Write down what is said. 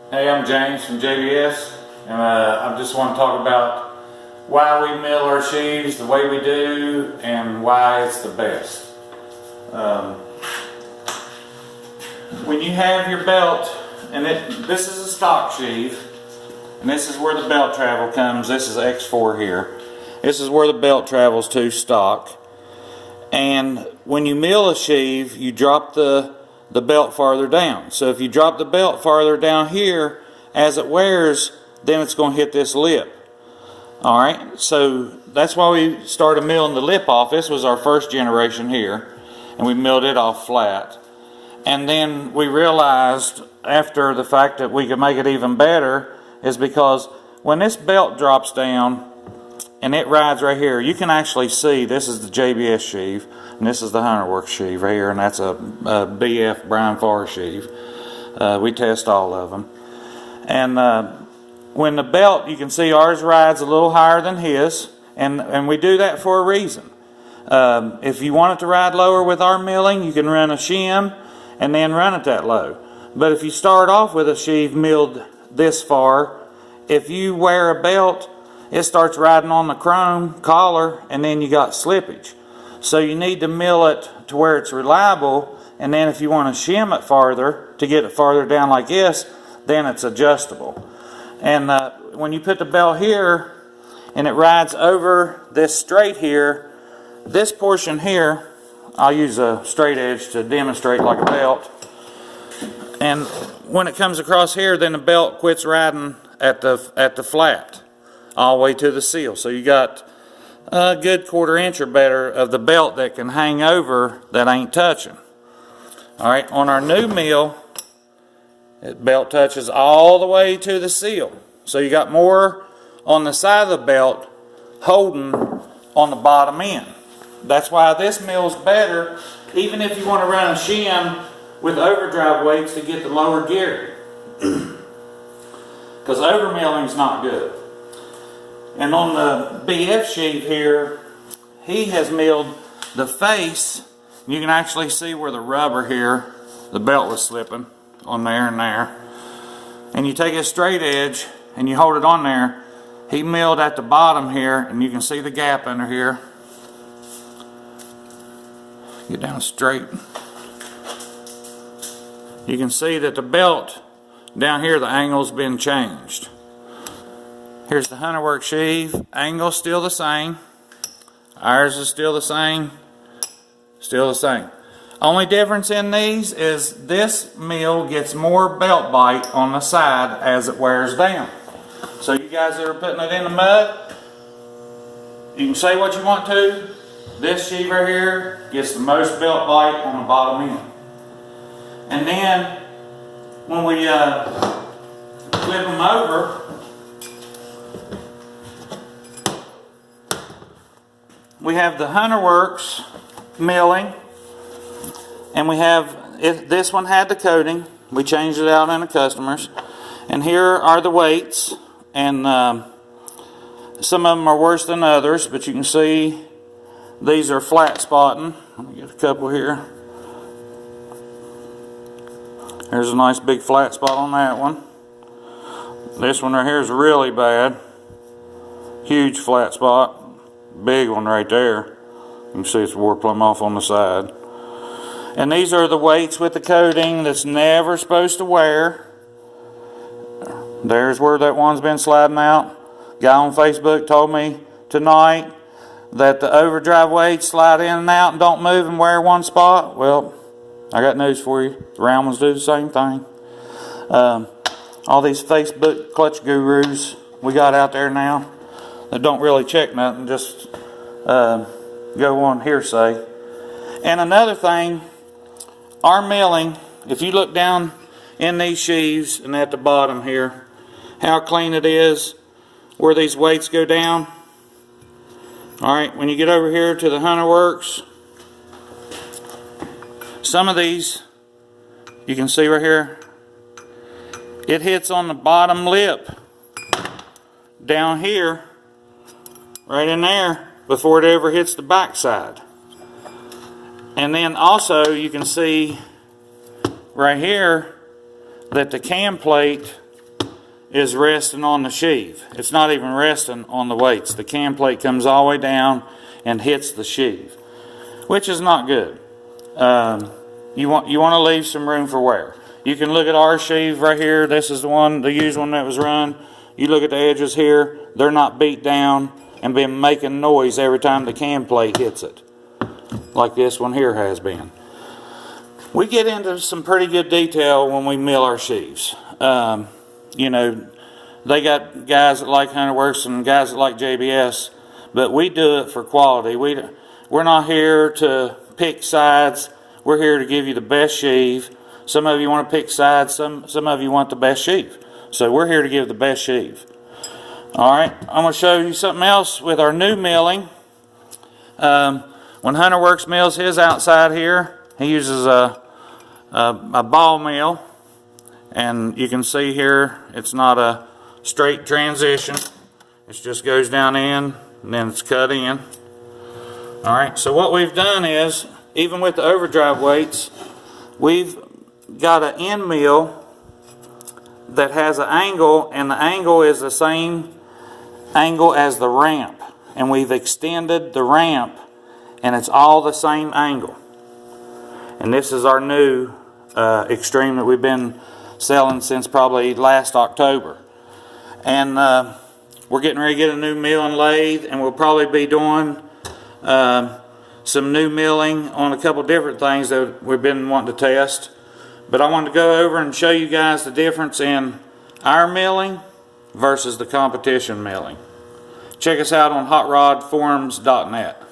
Hey, I'm James from JBS, and I just want to talk about why we mill our sheaves the way we do and why it's the best. When you have your belt, and this is a stock sheave, and this is where the belt travel comes. This is X4 here. This is where the belt travels to stock. And when you mill a sheave, you drop the belt farther down. So if you drop the belt farther down here, as it wears, then it's going to hit this lip. Alright, so that's why we started milling the lip off. This was our first generation here, and we milled it off flat. And then we realized after the fact that we could make it even better is because when this belt drops down and it rides right here, you can actually see this is the JBS sheave and this is the Hunterworks sheave right here, and that's a BF Brian Farr sheave. We test all of them. And when the belt, you can see ours rides a little higher than his, and we do that for a reason. If you want it to ride lower with our milling, you can run a shim and then run it that low. But if you start off with a sheave milled this far, if you wear a belt, it starts riding on the chrome collar, and then you got slippage. So you need to mill it to where it's reliable, and then if you want to shim it farther to get it farther down like this, then it's adjustable. And when you put the belt here and it rides over this straight here, this portion here, I'll use a straight edge to demonstrate like a belt. And when it comes across here, then the belt quits riding at the flat all the way to the seal. So you got a good 1/4 inch or better of the belt that can hang over that ain't touching. Alright, on our new mill, the belt touches all the way to the seal. So you got more on the side of the belt holding on the bottom end. That's why this mill's better, even if you want to run a shim with overdrive weights to get the lower gear. Because over milling's not good. And on the BF sheave here, he has milled the face. You can actually see where the rubber here, the belt was slipping on there and there. And you take a straight edge and you hold it on there. He milled at the bottom here, and you can see the gap under here. Get down straight. You can see that the belt down here, the angle's been changed. Here's the Hunterworks sheave. Angle's still the same. Ours is still the same. Still the same. Only difference in these is this mill gets more belt bite on the side as it wears down. So you guys that are putting it in the mud, you can say what you want to. This sheave right here gets the most belt bite on the bottom end. And then when we flip them over, we have the Hunterworks milling, and we have this one had the coating. We changed it out in the customers, and here are the weights, and some of them are worse than others, but you can see these are flat spotting. Let me get a couple here. There's a nice big flat spot on that one. This one right here is really bad. Huge flat spot. Big one right there. You can see it's wore plumb off on the side. And these are the weights with the coating that's never supposed to wear. There's where that one's been sliding out. Guy on Facebook told me tonight that the overdrive weights slide in and out and don't move and wear one spot. Well, I got news for you. The round ones do the same thing. All these Facebook clutch gurus we got out there now that don't really check nothing, just go on hearsay. And another thing, our milling, if you look down in these sheaves and at the bottom here, how clean it is where these weights go down. Alright, when you get over here to the Hunterworks, some of these, you can see right here, it hits on the bottom lip down here, right in there, before it ever hits the back side. And then also you can see right here that the cam plate is resting on the sheave. It's not even resting on the weights. The cam plate comes all the way down and hits the sheave, which is not good. You want to leave some room for wear. You can look at our sheave right here. This is the used one that was run. You look at the edges here. They're not beat down and been making noise every time the cam plate hits it, like this one here has been. We get into some pretty good detail when we mill our sheaves. You know, they got guys that like Hunterworks and guys that like JBS, but we do it for quality. We're not here to pick sides. We're here to give you the best sheave. Some of you want to pick sides. Some of you want the best sheave. So we're here to give the best sheave. All right, I'm going to show you something else with our new milling. When Hunterworks mills his outside here, he uses a ball mill, and you can see here it's not a straight transition. It just goes down in and then it's cut in. All right, so what we've done is, even with the overdrive weights, we've got an end mill that has an angle, and the angle is the same angle as the ramp, and we've extended the ramp, and it's all the same angle. And this is our new extreme that we've been selling since probably last October. And we're getting ready to get a new mill and lathe, and we'll probably be doing some new milling on a couple different things that we've been wanting to test. But I wanted to go over and show you guys the difference in our milling versus the competition milling. Check us out on hotrodforums.net.